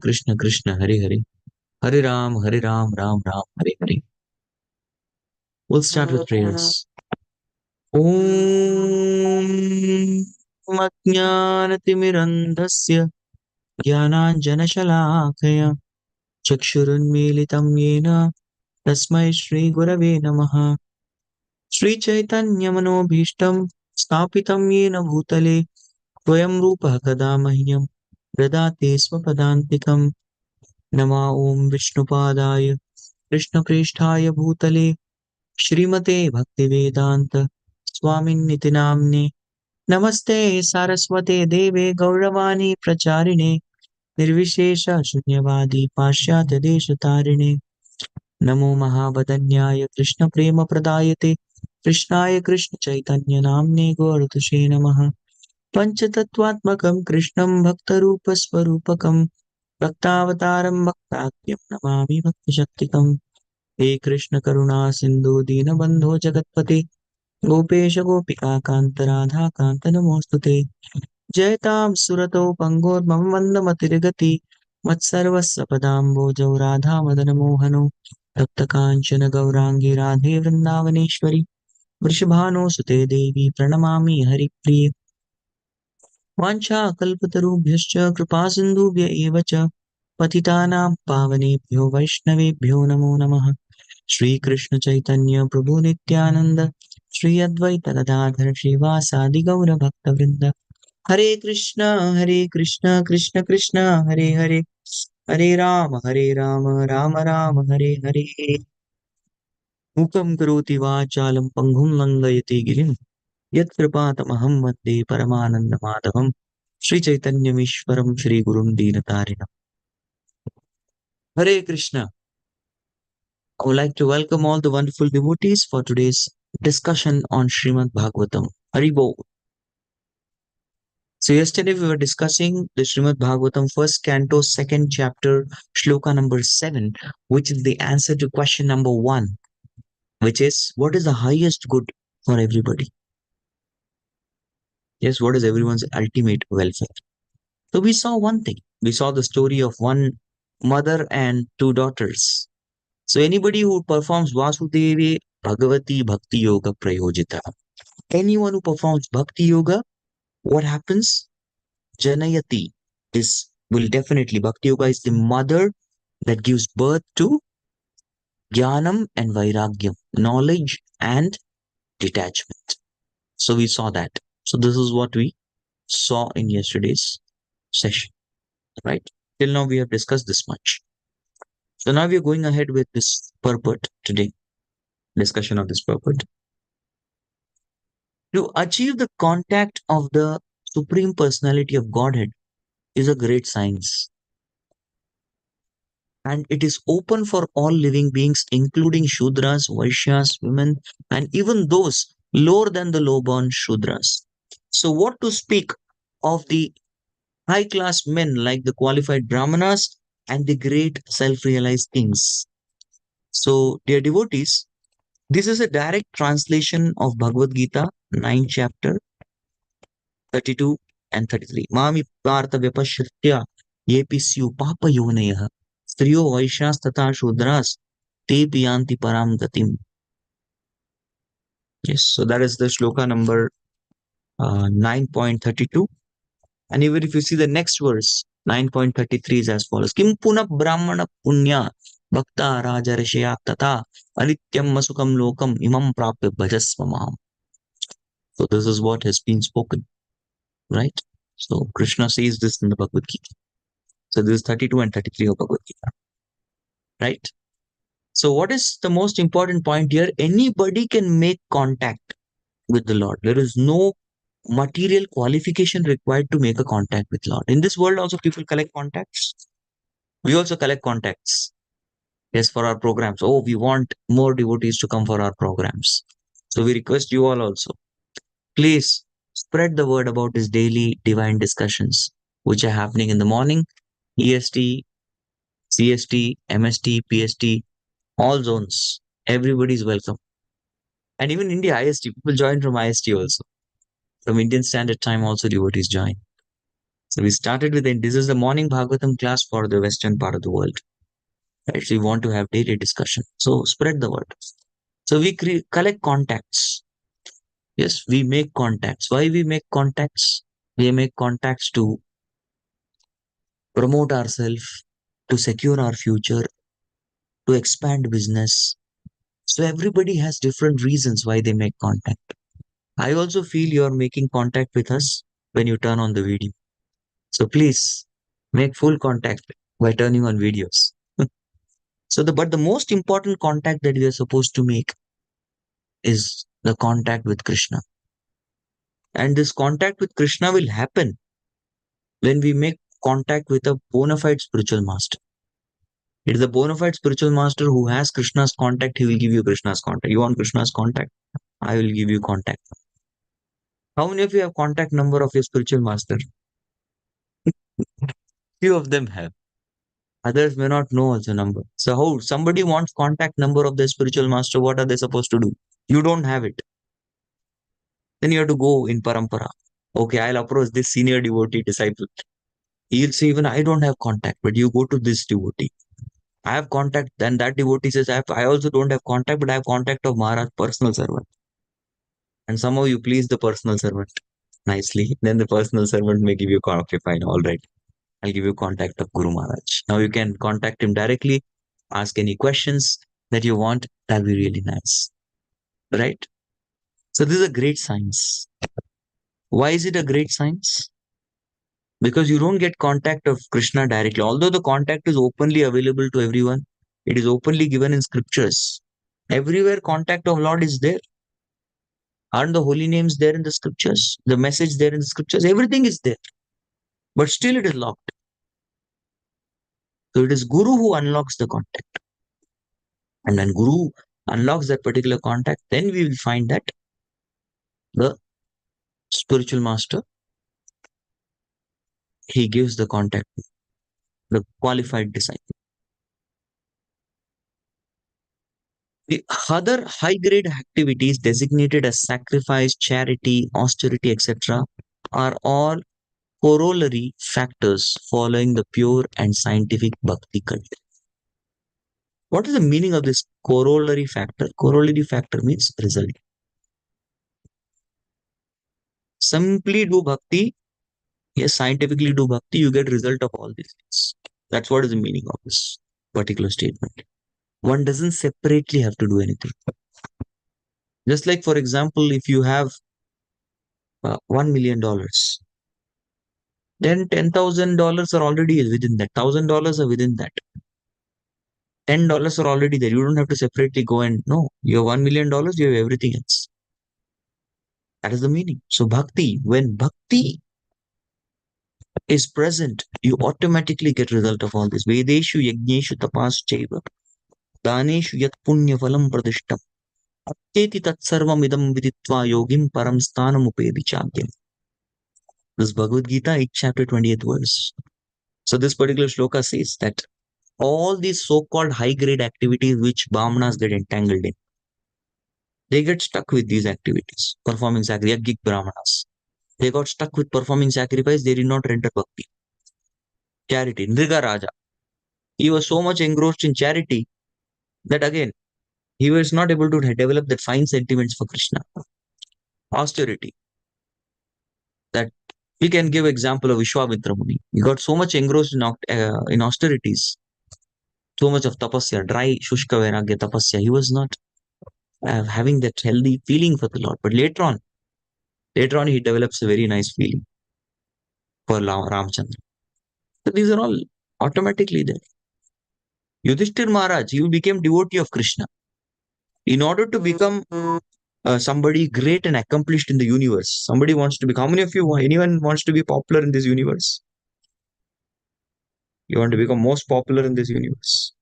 Krishna Krishna Hare Hare, Hare Ram, Ram Ram, Hare Hare. We'll start with prayers. Om Ajnanatimirandhasya Jnananjanashalakaya Chakshurunmilitam Yena Tasmai Shri Gurave Namaha. Shri Chaitanya Manobhishtam Stapitam Yena Bhutale Swayam Rupa Kada Mahyam Dadate Swapadantikam. Nama Om Vishnupadaya Krishna Pristhaya Bhutale Shrimate Bhaktivedanta Swami Namne Namaste Saraswate Deve Gauravani Pracharine Nirvishesha Shunyavadi Pashyata Deshatarine Namo Mahabhadanyaya Krishna Prema Pradayate Krishnaya Krishna Chaitanya Namne Gauratushe Namaha Panchatattvatmakam Krishnam Bhaktarupa Swarupakam Bhaktavataram Bhaktakyam Namami Bhakti Shaktikam He Krishna Karuna Sindhu Dinabandho Jagatpate Gopesh Gopika Kanta Radha Kanta Namostute Jaitam Surato Pangor Mamvandamatirigati Matsarvasya Padambo Radha Madana Mohano Takta Kanchana Gaurangi Radhe Vrindavaneshwari Vrishabhano Sute Devi Pranamami Haripriye Vancha Kalpatarubhyascha Kripa Sindhubhya Eva cha Patitanam Pavanebhyo Vaishnavebhyo Namo Namaha Shri Krishna Chaitanya Prabhu Nityananda Shri Advaita Gadadhar Srivasadi Gaura Bhakta Vrinda Hare Krishna, Krishna Krishna, Hare Hare, Hare Rama, Rama Rama, Hare Hare. Mukam karoti vachalam panghum langayati girim. Yat kripatamaham vande paramananda madhavam. Shri Chaitanya Mishwaram Shri Gurum Dinatarinam. Hare Krishna. I would like to welcome all the wonderful devotees for today's discussion on Srimad Bhagavatam. Haribol. So yesterday we were discussing the Srimad Bhagavatam first canto, second chapter, shloka number 7, which is the answer to question number 1, which is what is the highest good for everybody? Yes, what is everyone's ultimate welfare? So we saw one thing. We saw the story of one mother and two daughters. So anybody who performs Vasudevi Bhagavati Bhakti Yoga Prayojita, anyone who performs Bhakti Yoga, what happens? Janayati will definitely, Bhakti Yoga is the mother that gives birth to Jnanam and Vairagyam, knowledge and detachment. So we saw that. So this is what we saw in yesterday's session, right? Till now we have discussed this much. So now we are going ahead with this purport today, discussion of this purport. To achieve the contact of the Supreme Personality of Godhead is a great science. And it is open for all living beings, including Shudras, Vaishyas, women, and even those lower than the low-born Shudras. So what to speak of the high-class men like the qualified Brahmanas and the great self-realized kings? So, dear devotees, this is a direct translation of Bhagavad Gita, 9th chapter, 32 and 33. Mami Partha Vyapashritya Yepis Papa Yonayah Striyo Vaishyas Tata Shudras Te Piyanti Param Gatim. Yes, so that is the shloka number 9.32. And even if you see the next verse, 9.33 is as follows. Kim Puna Brahmana Punya Bhakta Raja Rishya Tata Anityam Masukam Lokam Imam Prapya Bhajasvamam. So this is what has been spoken, right? So Krishna says this in the Bhagavad Gita. So this is 32 and 33 of Bhagavad Gita, right? So what is the most important point here? Anybody can make contact with the Lord. There is no material qualification required to make a contact with Lord. In this world also people collect contacts. We also collect contacts. Yes, for our programs. Oh, we want more devotees to come for our programs. So we request you all also. Please spread the word about his daily divine discussions, which are happening in the morning, EST, CST, MST, PST, all zones. Everybody is welcome. And even India, IST, people join from IST also. From Indian Standard Time also devotees join. So we started with this is the morning Bhagavatam class for the western part of the world. Right? So we want to have daily discussion. So spread the word. So we collect contacts. Yes, we make contacts. Why we make contacts? We make contacts to promote ourselves, to secure our future, to expand business. So everybody has different reasons why they make contact. I also feel you're making contact with us when you turn on the video. So please make full contact by turning on videos. But the most important contact that we are supposed to make is the contact with Krishna. And this contact with Krishna will happen when we make contact with a bona fide spiritual master. It is a bona fide spiritual master who has Krishna's contact. He will give you Krishna's contact. You want Krishna's contact? I will give you contact. How many of you have contact number of your spiritual master? Few of them have. Others may not know also number. So how somebody wants contact number of their spiritual master, what are they supposed to do? You don't have it. Then you have to go in parampara. Okay, I'll approach this senior devotee disciple. He'll say, even I don't have contact, but you go to this devotee. I have contact. Then that devotee says, I also don't have contact, but I have contact of Maharaj, personal servant. And somehow you please the personal servant nicely. Then the personal servant may give you, okay, fine, all right. I'll give you contact of Guru Maharaj. Now you can contact him directly, ask any questions that you want. That'll be really nice. Right? So this is a great science. Why is it a great science? Because you don't get contact of Krishna directly. Although the contact is openly available to everyone, it is openly given in scriptures. Everywhere contact of Lord is there. Aren't the holy names there in the scriptures? The message there in the scriptures? Everything is there. But still it is locked. So it is Guru who unlocks the contact. And when Guru unlocks that particular contact, then we will find that the spiritual master, he gives the contact, the qualified disciple. The other high-grade activities designated as sacrifice, charity, austerity, etc. are all corollary factors following the pure and scientific bhakti cult. What is the meaning of this corollary factor? Corollary factor means result. Simply do bhakti, yes, scientifically do bhakti, you get result of all these things. That's what is the meaning of this particular statement. One doesn't separately have to do anything. Just like, for example, if you have $1 million, then $10,000 are already within that. $1,000 are within that. $10 are already there. You don't have to separately go and no, you have $1 million, you have everything else. That is the meaning. So bhakti, when bhakti is present, you automatically get result of all this. Vedeshu yajneshu tapaschaiva daneshu yat punya phalam pradishtam atteti tatsarvam idam viditva yogim param sthanam upedi chakyam. This Bhagavad Gita, 8th chapter, 20th verse. So this particular shloka says that all these so-called high-grade activities which Brahmanas get entangled in, they get stuck with these activities, performing sacrifice, Yajnik Brahmanas. They got stuck with performing sacrifice, they did not render bhakti. Charity, Nriga Raja. He was so much engrossed in charity that again, he was not able to develop that fine sentiments for Krishna. Austerity. That we can give example of Vishwamitra Muni. He got so much engrossed in austerities, so much of tapasya, dry shushka vairagya tapasya. He was not having that healthy feeling for the Lord. But later on, he develops a very nice feeling for Ramchandra. So these are all automatically there. Yudhishthir Maharaj, he became devotee of Krishna. In order to become somebody great and accomplished in the universe, somebody wants to become, how many of you, anyone wants to be popular in this universe? You want to become most popular in this universe?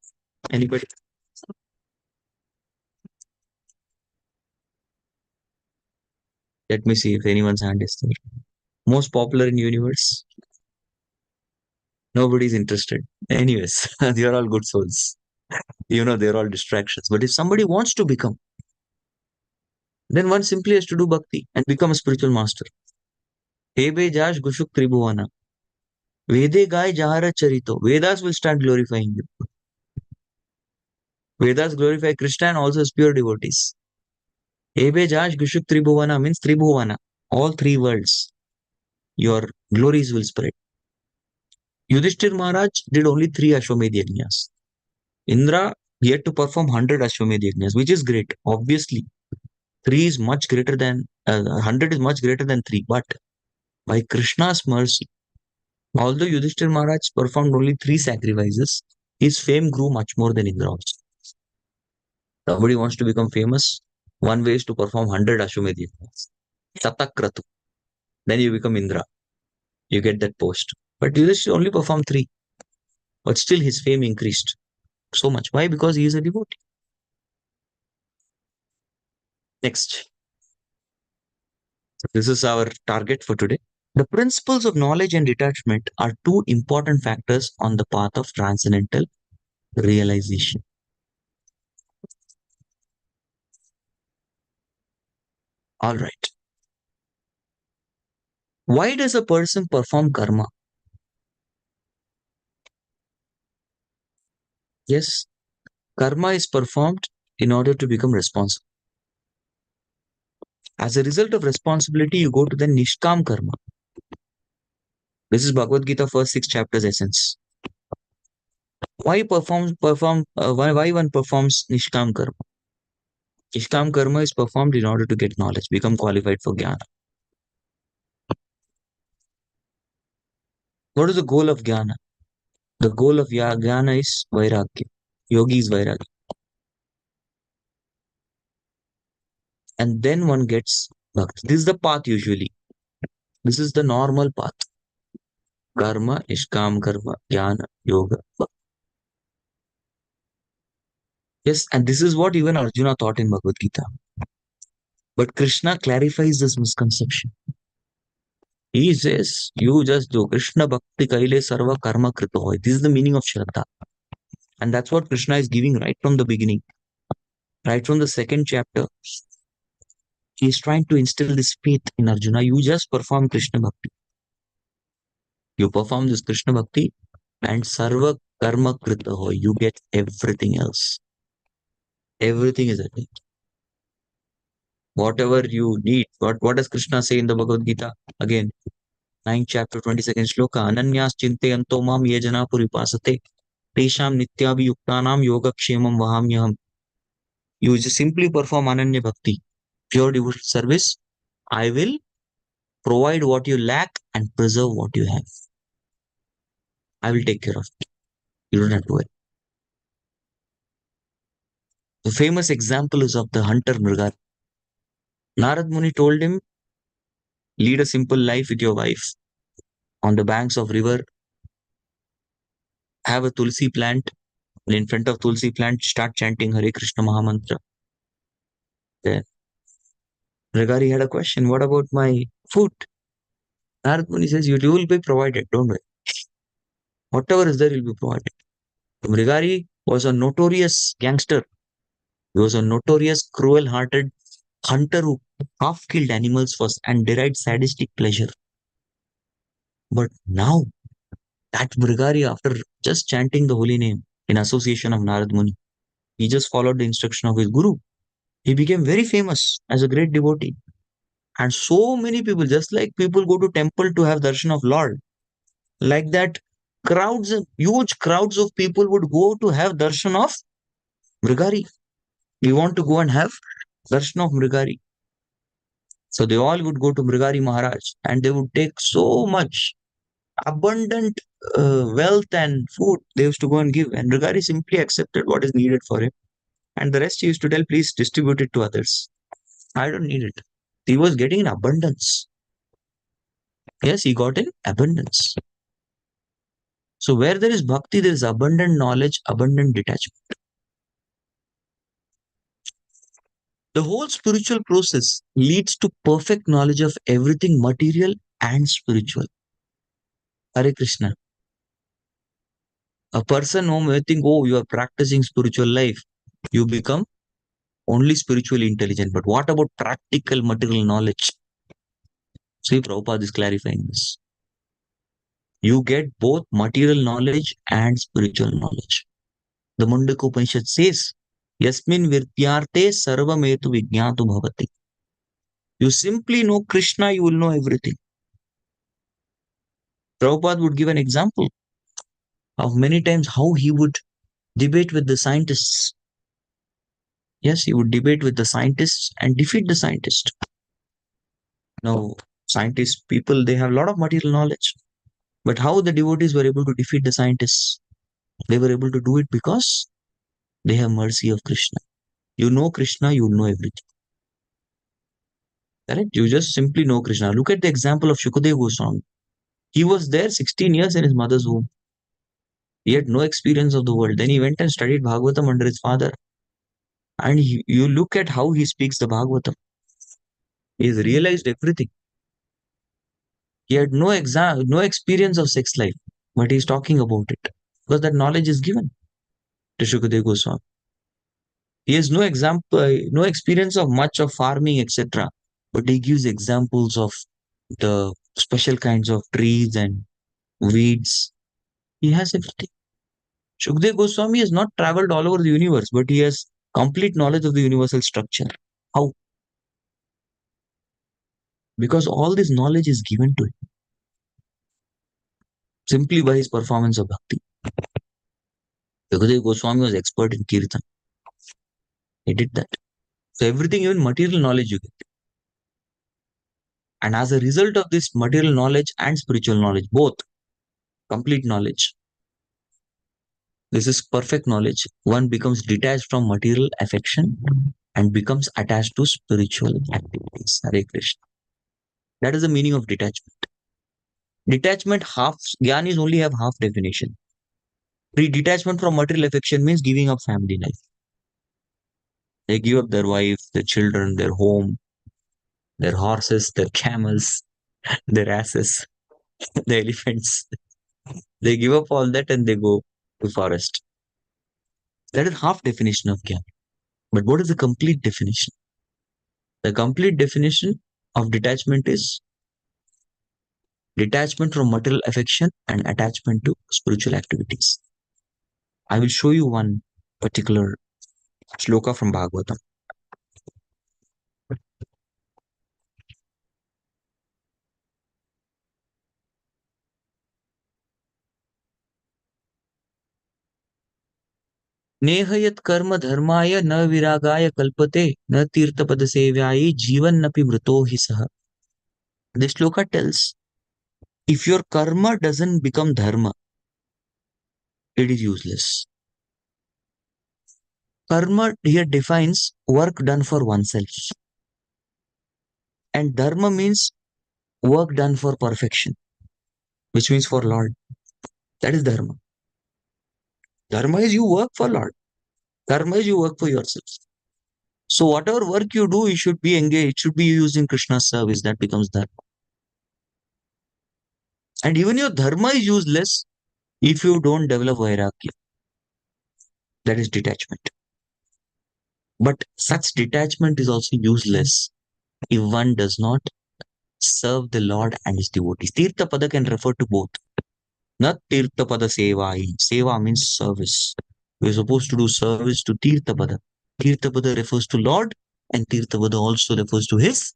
Anybody? Let me see if anyone's hand is there. Most popular in universe? Nobody's interested. Anyways, they are all good souls. They're all distractions. But if somebody wants to become, then one simply has to do bhakti and become a spiritual master. Hebe Jash Gushuk Tribhuvana. Vede Gai Jahara Charito. Vedas will start glorifying you. Vedas glorify Krishna and also his pure devotees. Ebe Jash Gushuk Tribhuvana means Tribhuvana. All three worlds. Your glories will spread. Yudhishthir Maharaj did only 3 Ashwamedh. Indra, he had to perform 100 Ashwamedh, which is great. Obviously, 3 is much greater than 100 is much greater than 3. But by Krishna's mercy, although Yudhishthir Maharaj performed only 3 sacrifices, his fame grew much more than Indra also. Somebody wants to become famous, one way is to perform 100 Ashwamedh yajnas. Satakratu. Then you become Indra. You get that post. But Yudhishthir only performed 3. But still his fame increased so much. Why? Because he is a devotee. Next. This is our target for today. The principles of knowledge and detachment are 2 important factors on the path of transcendental realization. All right. Why does a person perform karma? Yes, karma is performed in order to become responsible. As a result of responsibility, you go to the Nishkam karma. This is Bhagavad Gita first 6 chapters essence. Why why one performs Nishkam karma? Nishkam karma is performed in order to get knowledge, become qualified for jnana. What is the goal of jnana? The goal of jnana is vairagya. Yogi is vairagya. And then one gets bhakti. This is the path usually. This is the normal path. Karma, Nishkam karma, jnana, yoga. Yes, and this is what even Arjuna taught in Bhagavad Gita. But Krishna clarifies this misconception. He says, you just do Krishna Bhakti Kaile Sarva Karma Krito hoy. This is the meaning of Shraddha. And that's what Krishna is giving right from the beginning. Right from the second chapter. He is trying to instill this faith in Arjuna. You just perform Krishna Bhakti. You perform this Krishna Bhakti and Sarva Karma Krita hoy. You get everything else. Everything is attained. Whatever you need. What does Krishna say in the Bhagavad Gita? Again, 9th chapter, 22nd shloka. Ananyas chintayanto mam ye jana puripasate. Tesham nityabhiyuktanam yogakshemam vahamyaham. You just simply perform Ananya Bhakti, pure devotional service. I will provide what you lack and preserve what you have. I will take care of it. You don't have to worry. The famous example is of the hunter Mrigari. Narad Muni told him, lead a simple life with your wife on the banks of river, have a tulsi plant, and in front of tulsi plant, start chanting Hare Krishna Mahamantra. Then Mrigari had a question, what about my food? Narad Muni says, you will be provided, don't worry. Whatever is there will be provided. Mrigari was a notorious gangster. He was a notorious cruel-hearted hunter who half-killed animals first and derived sadistic pleasure. But now, that Mrigari, after just chanting the holy name in association of Narad Muni, he just followed the instruction of his guru. He became very famous as a great devotee. And so many people, just like people go to temple to have darshan of Lord, like that, huge crowds of people would go to have darshan of Mrigari. We want to go and have darshan of Mrigari. So they all would go to Mrigari Maharaj and they would take so much abundant wealth and food they used to go and give. And Mrigari simply accepted what is needed for him. And the rest he used to tell, please distribute it to others. I don't need it. He was getting in abundance. Yes, he got in abundance. So where there is bhakti, there is abundant knowledge, abundant detachment. The whole spiritual process leads to perfect knowledge of everything material and spiritual. Hare Krishna. A person whom you think, oh, you are practicing spiritual life, you become only spiritually intelligent. But what about practical material knowledge? See, Prabhupada is clarifying this. You get both material knowledge and spiritual knowledge. The Mundaka Upanishad says, Yasmin virtyarte sarvametu vijñātu bhavati. You simply know Krishna, you will know everything. Prabhupada would give an example of many times how he would debate with the scientists. Yes, he would debate with the scientists and defeat the scientist. Now, scientists, people, they have a lot of material knowledge. But how the devotees were able to defeat the scientists? They were able to do it because they have mercy of Krishna. You know Krishna, you know everything. Correct? You just simply know Krishna. Look at the example of Shukadeva Goswami. He was there 16 years in his mother's womb. He had no experience of the world. Then he went and studied Bhagavatam under his father. And you look at how he speaks the Bhagavatam. He has realized everything. He had no experience of sex life, but he's talking about it because that knowledge is given to Shukadeva Goswami. He has no experience of much of farming, etc. But he gives examples of the special kinds of trees and weeds. He has everything. Shukadeva Goswami has not traveled all over the universe, but he has complete knowledge of the universal structure. How? Because all this knowledge is given to him simply by his performance of bhakti. Shukadeva Goswami was expert in kirtan. He did that. So everything, even material knowledge you get. And as a result of this material knowledge and spiritual knowledge, both complete knowledge, this is perfect knowledge. One becomes detached from material affection and becomes attached to spiritual activities. Hare Krishna. That is the meaning of detachment. Detachment, half, Gyanis only have half definition. Detachment from material affection means giving up family life. They give up their wife, their children, their home, their horses, their camels, their asses, the elephants. They give up all that and they go to forest. That is half definition of Gyan. But what is the complete definition? The complete definition of detachment is detachment from material affection and attachment to spiritual activities. I will show you one particular shloka from Bhagavatam. नेहयत कर्म धर्माय न विरागाय कल्पते न तीर्थपद सेव्याय जीवन्नपि मृतो हि सह. This shloka tells, if your karma doesn't become dharma, it is useless. Karma here defines work done for oneself. And dharma means work done for perfection, which means for Lord. That is dharma. Dharma is you work for Lord. Karma is you work for yourself. So whatever work you do, you should be engaged, it should be used in Krishna's service. That becomes dharma. And even your dharma is useless if you don't develop vairagya. That is detachment. But such detachment is also useless if one does not serve the Lord and his devotees. Tirtha pada can refer to both. Not tirtha pada sevai. Seva means service. We are supposed to do service to tirtha pada. Tirtha pada refers to Lord and tirtha pada also refers to his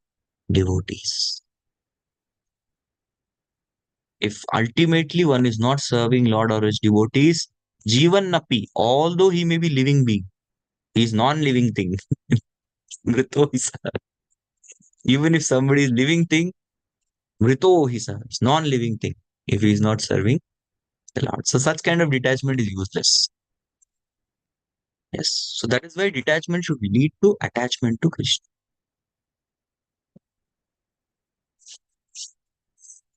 devotees. If ultimately one is not serving Lord or his devotees, Jivan Napi, although he may be living being, he is non-living thing. Mrito Hisa. Even if somebody is living thing, Mrito Hisa, it's non-living thing if he is not serving the Lord. So such kind of detachment is useless. Yes. So that is why detachment should lead to attachment to Krishna.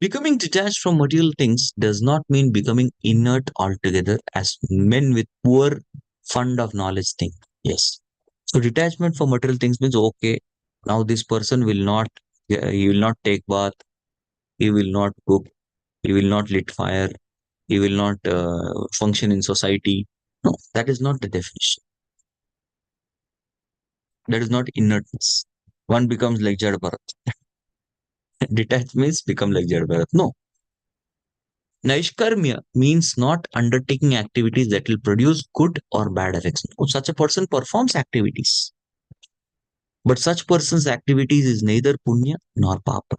Becoming detached from material things does not mean becoming inert altogether, as men with poor fund of knowledge think. Yes. So detachment from material things means, okay, now this person will not, he will not take bath, he will not cook, he will not lit fire, he will not function in society. No, that is not the definition. That is not inertness. One becomes like Jad Bharat. Detached means become like Jad Bharat. No. Naishkarmya means not undertaking activities that will produce good or bad effects. Such a person performs activities, but such person's activities is neither punya nor papa.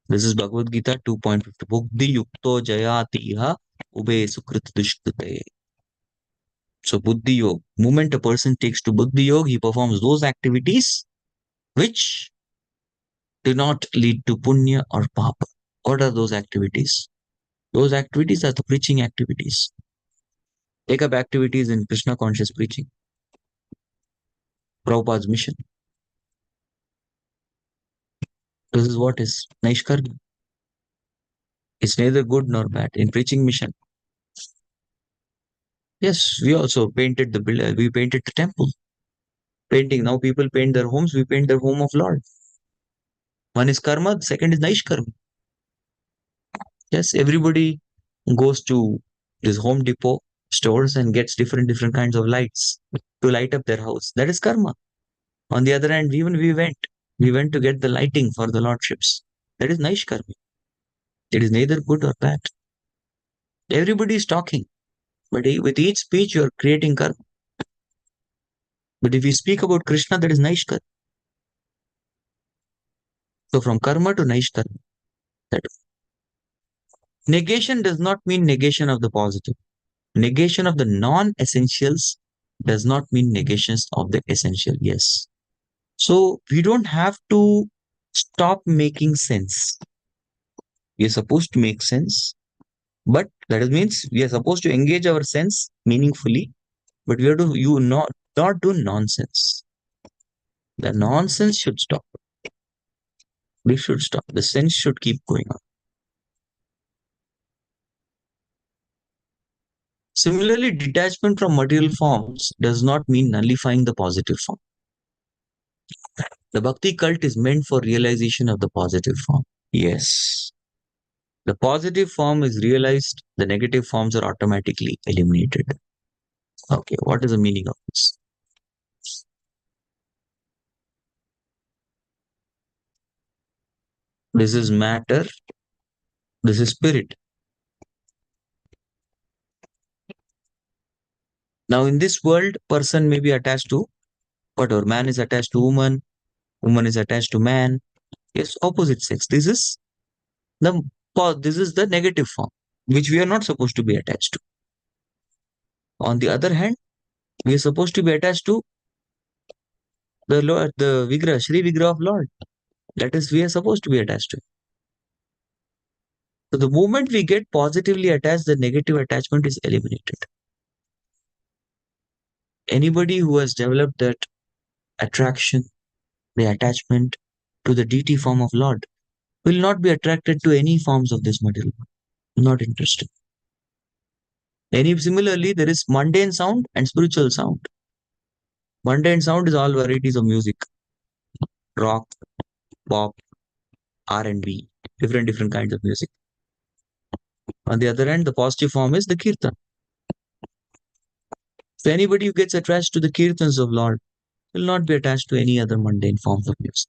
This is Bhagavad Gita 2.50. Buddhi yukto jayatiha ube sukrit dushkrite. So Buddhi Yoga, moment a person takes to Buddhi Yoga, he performs those activities which do not lead to punya or papa. What are those activities? Those activities are the preaching activities. Take up activities in Krishna conscious preaching. Prabhupada's mission. This is what is Naishkarmi. It's neither good nor bad. In preaching mission, yes, we also painted the building, we painted the temple. Painting, now people paint their homes, we paint their home of Lord. One is karma, the second is Naishkarmi. Yes, everybody goes to this Home Depot stores and gets different kinds of lights to light up their house. That is karma. On the other hand, even we went to get the lighting for the lordships. That is Naishkarmi. It is neither good or bad. Everybody is talking, but with each speech you are creating karma. But if we speak about Krishna, that is Naishkarmi. So from karma to Naishkarmi. That negation does not mean negation of the positive. Negation of the non-essentials does not mean negations of the essential. Yes. So we don't have to stop making sense. We are supposed to make sense, but that means we are supposed to engage our sense meaningfully, but we have to not do nonsense. The nonsense should stop. We should stop. The sense should keep going on. Similarly, detachment from material forms does not mean nullifying the positive form. The bhakti cult is meant for realization of the positive form. Yes. The positive form is realized, the negative forms are automatically eliminated. Okay, what is the meaning of this? This is matter, this is spirit. Now, in this world, person may be attached to whatever. Man is attached to woman, woman is attached to man. Yes, opposite sex. The this is the negative form, which we are not supposed to be attached to. On the other hand, we are supposed to be attached to the Lord, the Vigra, Shri Vigra of Lord. That is, we are supposed to be attached to. So the moment we get positively attached, the negative attachment is eliminated. Anybody who has developed that attraction, the attachment to the deity form of Lord, will not be attracted to any forms of this material world. Not interested. Similarly, there is mundane sound and spiritual sound. Mundane sound is all varieties of music, rock, pop, R&B, different kinds of music. On the other hand, the positive form is the kirtan. So anybody who gets attached to the kirtans of Lord will not be attached to any other mundane forms of music.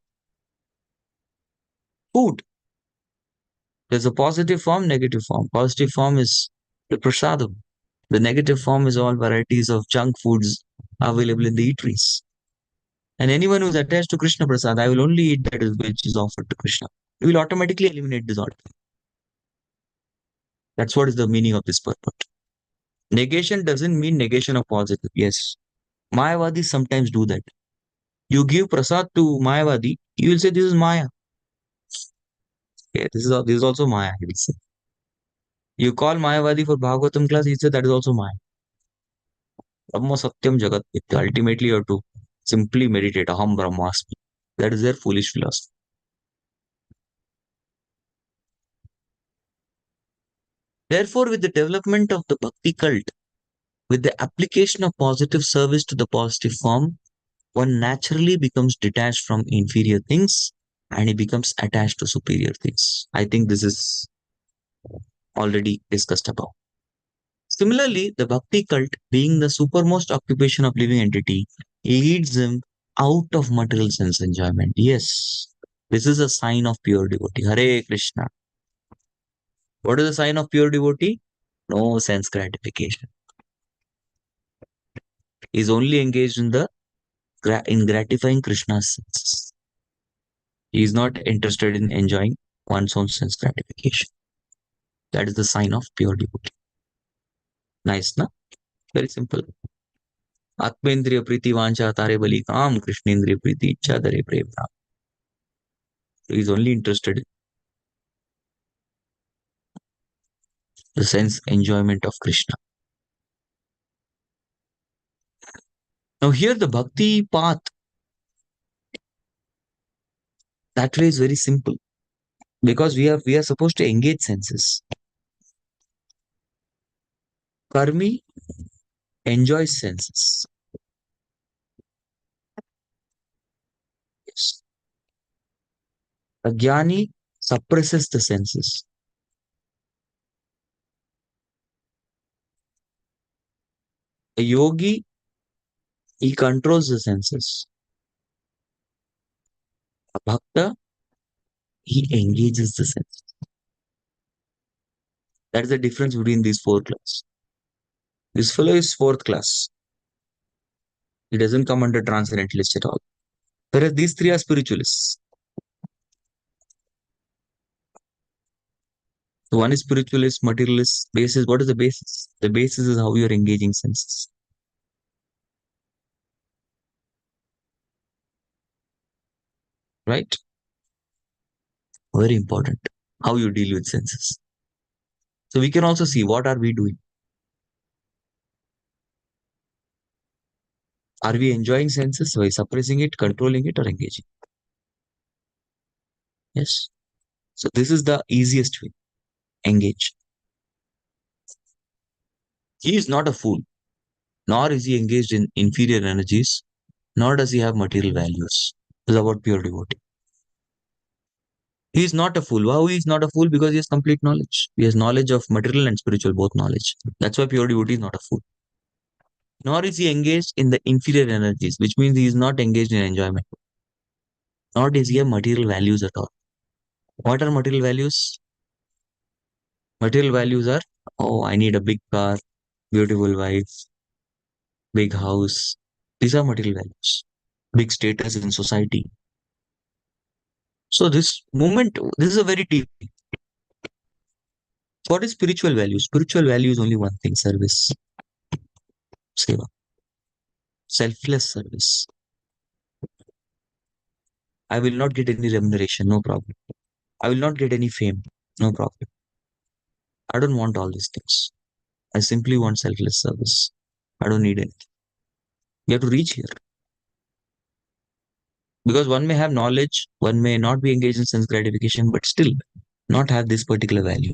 Food. There's a positive form, negative form. Positive form is the prasadam. The negative form is all varieties of junk foods available in the eateries. And anyone who is attached to Krishna Prasad, I will only eat that which is offered to Krishna. We will automatically eliminate this order. That's what is the meaning of this purport. Negation doesn't mean negation of positive. Yes. Mayavadis sometimes do that. You give prasad to Mayavadi, he will say this is Maya. Okay, this is also Maya, he will say. You call Mayavadi for Bhagavatam class, he said that is also Maya. Brahma Satyam Jagat Nitya. Ultimately, you have to simply meditate. Aham Brahmasmi. That is their foolish philosophy. Therefore, with the development of the bhakti cult, with the application of positive service to the positive form, one naturally becomes detached from inferior things and he becomes attached to superior things. I think this is already discussed about. Similarly, the bhakti cult, being the supermost occupation of living entity, leads him out of material sense enjoyment. Yes, this is a sign of pure devotee. Hare Krishna. What is the sign of pure devotee? No sense gratification. He is only engaged in gratifying Krishna's senses. He is not interested in enjoying one's own sense gratification. That is the sign of pure devotee. Nice, na? Very simple. Atmendriya priti vancha tare bali kam, Krishnendriya priti ichha dare prem ram. He is only interested in the sense enjoyment of Krishna. Now here the bhakti path, that way is very simple. Because we are supposed to engage senses. Karmi enjoys senses. Yes. A jnani suppresses the senses. A yogi, he controls the senses. A bhakta, he engages the senses. That is the difference between these four classes. This fellow is fourth class. He doesn't come under transcendentalist at all. Whereas these three are spiritualists. So one is spiritualist, materialist. Basis, what is the basis? The basis is how you are engaging senses. Right? Very important. How you deal with senses. So we can also see what are we doing. Are we enjoying senses by suppressing it, controlling it, or engaging? Yes. So this is the easiest way. Engage. He is not a fool, nor is he engaged in inferior energies, nor does he have material values. This is about pure devotee. He is not a fool. Why he is not a fool? Because he has complete knowledge. He has knowledge of material and spiritual, both knowledge. That's why pure devotee is not a fool. Nor is he engaged in the inferior energies, which means he is not engaged in enjoyment. Nor does he have material values at all. What are material values? Material values are, oh, I need a big car, beautiful wife, big house. These are material values. Big status in society. So this movement, this is a very deep thing. What is spiritual value? Spiritual value is only one thing: service, seva, selfless service. I will not get any remuneration, no problem. I will not get any fame, no problem. I don't want all these things. I simply want selfless service. I don't need anything. You have to reach here. Because one may have knowledge, one may not be engaged in sense gratification, but still not have this particular value.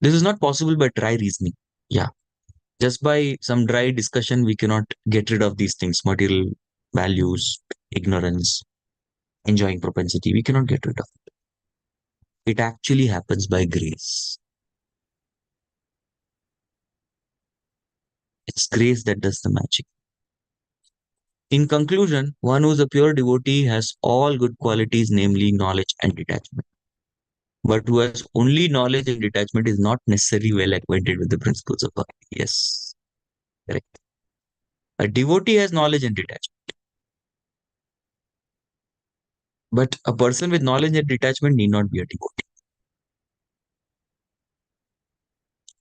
This is not possible by dry reasoning. Yeah. Just by some dry discussion, we cannot get rid of these things: material values, ignorance, enjoying propensity. We cannot get rid of it. It actually happens by grace. It's grace that does the magic. In conclusion, one who is a pure devotee has all good qualities, namely knowledge and detachment. But who has only knowledge and detachment is not necessarily well acquainted with the principles of bhakti. Yes, correct. A devotee has knowledge and detachment. But a person with knowledge and detachment need not be a devotee.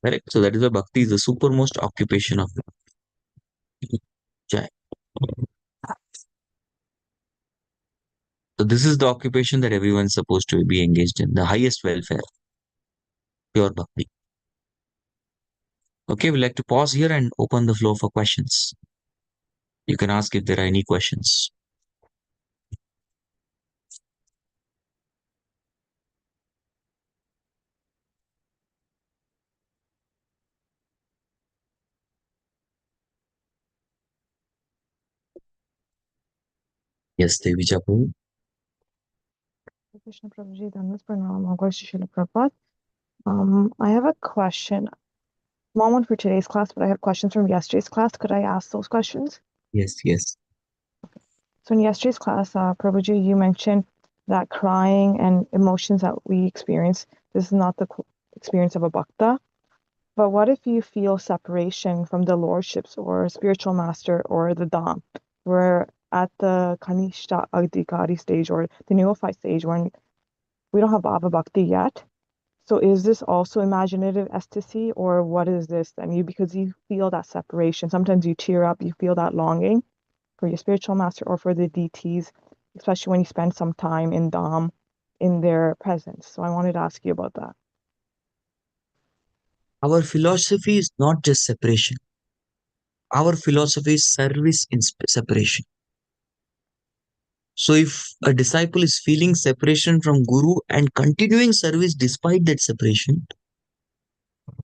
Correct? So that is why bhakti is the supermost occupation of the Jai. So this is the occupation that everyone's supposed to be engaged in, the highest welfare, pure bhakti. Okay, we'd like to pause here and open the floor for questions. You can ask if there are any questions. Yes, Devi Chapu. Krishna Prabhuji, Dhanmas Pranam, Srila Prabhupada. I have a question. Small one for today's class, but I have questions from yesterday's class. Could I ask those questions? Yes, yes. So in yesterday's class, Prabhuji, you mentioned that crying and emotions that we experience, this is not the experience of a bhakta. But what if you feel separation from the lordships or spiritual master or the dham? We're at the Kanishta Adhikari stage or the neophyte stage when we don't have Bhava Bhakti yet. So is this also imaginative ecstasy, or what is this then? Because you feel that separation. Sometimes you tear up, you feel that longing for your spiritual master or for the deities, especially when you spend some time in Dham, in their presence. So I wanted to ask you about that. Our philosophy is not just separation. Our philosophy is service in separation. So if a disciple is feeling separation from Guru and continuing service despite that separation,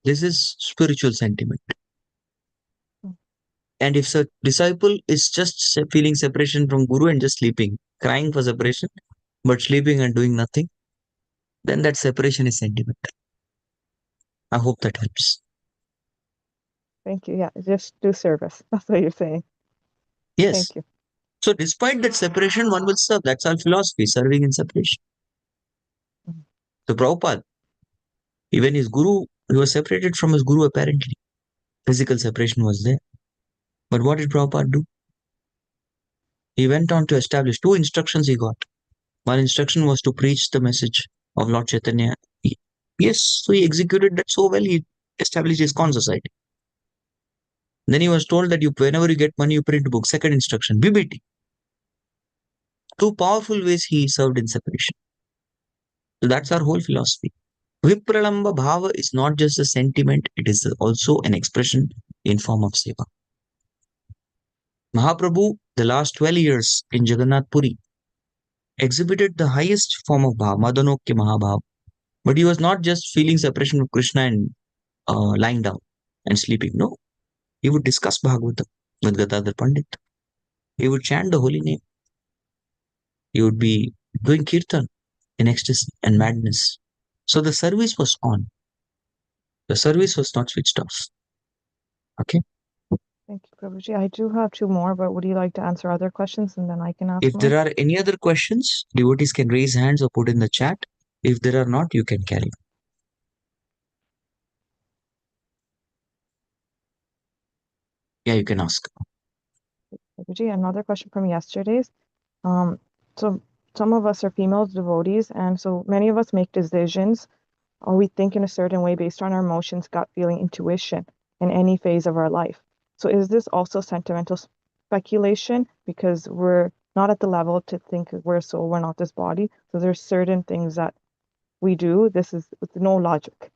this is spiritual sentiment. And if a disciple is just feeling separation from Guru and just sleeping, crying for separation, but sleeping and doing nothing, then that separation is sentiment. I hope that helps. Thank you. Yeah, just do service. That's what you're saying. Yes. Thank you. So despite that separation, one will serve. That's our philosophy, serving in separation. So Prabhupada, even his Guru, he was separated from his Guru apparently. Physical separation was there. But what did Prabhupada do? He went on to establish two instructions he got. One instruction was to preach the message of Lord Chaitanya. Yes, so he executed that so well, he established his ISKCON society. Then he was told that whenever you get money, you print a book. Second instruction, BBT. Two powerful ways he served in separation. So that's our whole philosophy. Vipralamba Bhava is not just a sentiment, it is also an expression in form of seva. Mahaprabhu, the last 12 years in Jagannath Puri, exhibited the highest form of Bhava, Madanokya Mahabhava. But he was not just feeling separation from Krishna and lying down and sleeping. No, he would discuss Bhagavatam with Gadadhar Pandit. He would chant the holy name. He would be doing kirtan in ecstasy and madness. So the service was on. The service was not switched off. Okay. Thank you, Prabhuji. I do have two more, but would you like to answer other questions and then I can ask If more? there are any other questions, devotees can raise hands or put in the chat. If there are not, you can carry on. Yeah, you can ask. Prabhuji, another question from yesterday's. So some of us are female devotees, and so many of us make decisions or we think in a certain way based on our emotions, gut feeling, intuition in any phase of our life. So is this also sentimental speculation because we're not at the level to think we're a soul, we're not this body. So there's certain things that we do. This is with no logic,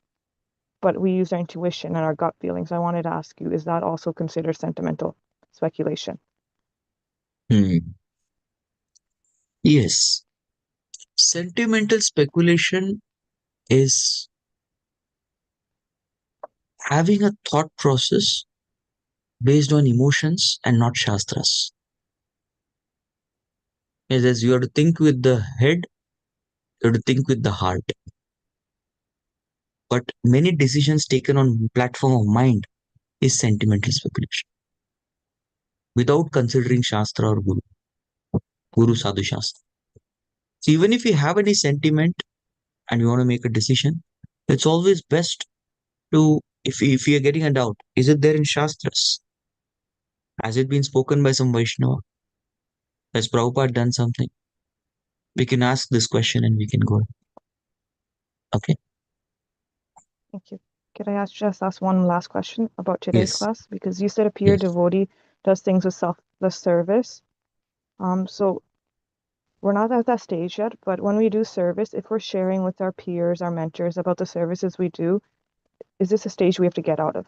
but we use our intuition and our gut feelings. I wanted to ask you, is that also considered sentimental speculation? Yes. Sentimental speculation is having a thought process based on emotions and not shastras. As you have to think with the head, you have to think with the heart. But many decisions taken on platform of mind is sentimental speculation without considering shastra or guru sadhu shastra. So even if you have any sentiment and you want to make a decision, it's always best to, if you're getting a doubt, is it there in shastras? Has it been spoken by some Vaishnava? Has Prabhupada done something? We can ask this question and we can go. Okay. Thank you. Could I just ask one last question about today's Yes. class? Because you said a pure devotee does things with selfless service. So we're not at that stage yet, but when we do service, if we're sharing with our peers, our mentors about the services we do, is this a stage we have to get out of?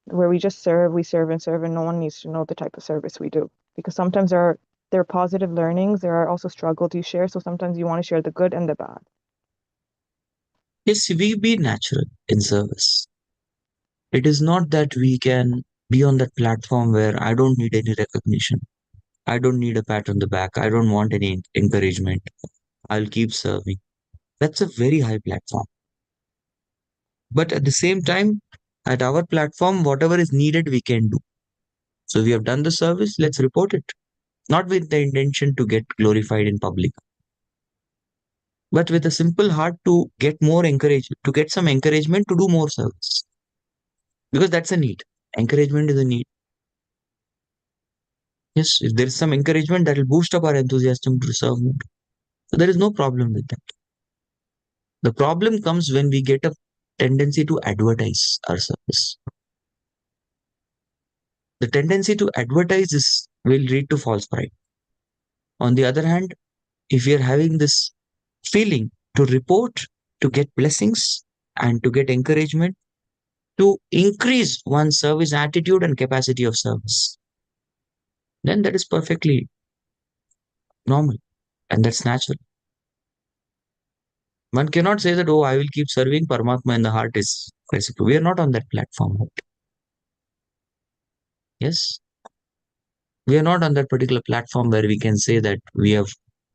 Where we just serve, and no one needs to know the type of service we do. Because sometimes there are positive learnings, there are also struggles you share, so sometimes you want to share the good and the bad. Yes, we be natural in service. It is not that we can be on that platform where I don't need any recognition. I don't need a pat on the back. I don't want any encouragement. I'll keep serving. That's a very high platform. But at the same time, at our platform, whatever is needed, we can do. So we have done the service, let's report it. Not with the intention to get glorified in public. but with a simple heart to get more encouragement, to get some encouragement to do more service. Because that's a need. Encouragement is a need. Yes, if there is some encouragement, that will boost up our enthusiasm to serve more. So there is no problem with that. The problem comes when we get a tendency to advertise our service. The tendency to advertise will lead to false pride. On the other hand, if we are having this feeling to report, to get blessings, and to get encouragement, to increase one's service attitude and capacity of service, then that is perfectly normal and that's natural. One cannot say that, oh, I will keep serving Paramatma and the heart is reciprocal. We are not on that platform. Yes. We are not on that particular platform where we can say that we have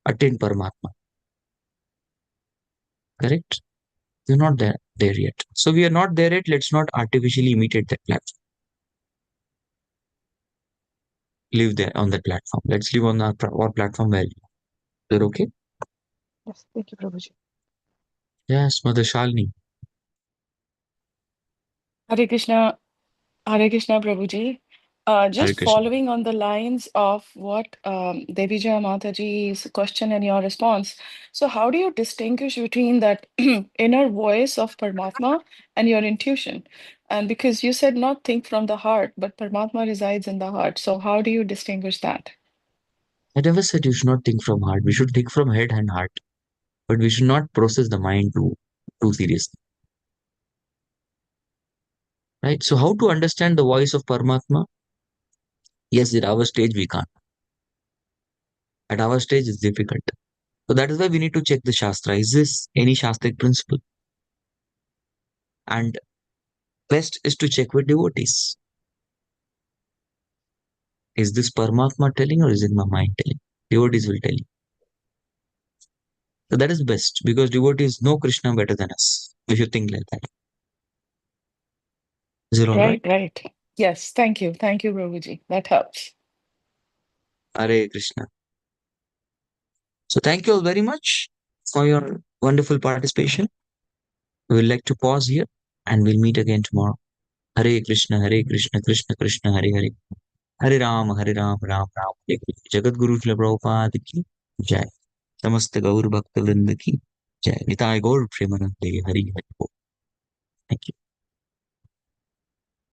attained Paramatma. Correct? We're not there yet. So we are not there yet. Let's not artificially imitate that platform. Live there on that platform. Let's live on our platform where is that okay? Yes, thank you, Prabhuji. Yes, Mother Shalini. Hare Krishna, Hare Krishna, Prabhuji. Hare Just Krishna. following on the lines of what Devija Mataji's question and your response. So, how do you distinguish between that inner voice of Paramatma and your intuition? And because you said not think from the heart, but Paramatma resides in the heart. So, how do you distinguish that? I never said you should not think from heart. We should think from head and heart. But we should not process the mind too seriously. Right? So how to understand the voice of Paramatma? Yes, at our stage we can't. At our stage it's difficult. So that is why we need to check the Shastra. Is this any Shastric principle? And best is to check with devotees. Is this Paramatma telling or is it my mind telling? Devotees will tell you. So that is best because devotees know Krishna better than us. If you think like that. Is it all right? Right. Yes, thank you. Thank you, Prabhuji. That helps. Hare Krishna. So thank you all very much for your wonderful participation. We will like to pause here and we'll meet again tomorrow. Hare Krishna, Krishna Krishna, Hare Hare. Hare Ram, Ram Ram. Hare Hare. Jagat Guru Srila Prabhupada ki jai. समस्त गौर भक्त वृंद की जय निताय गौर प्रेमानंदे हरि हरि बोल. Thank you.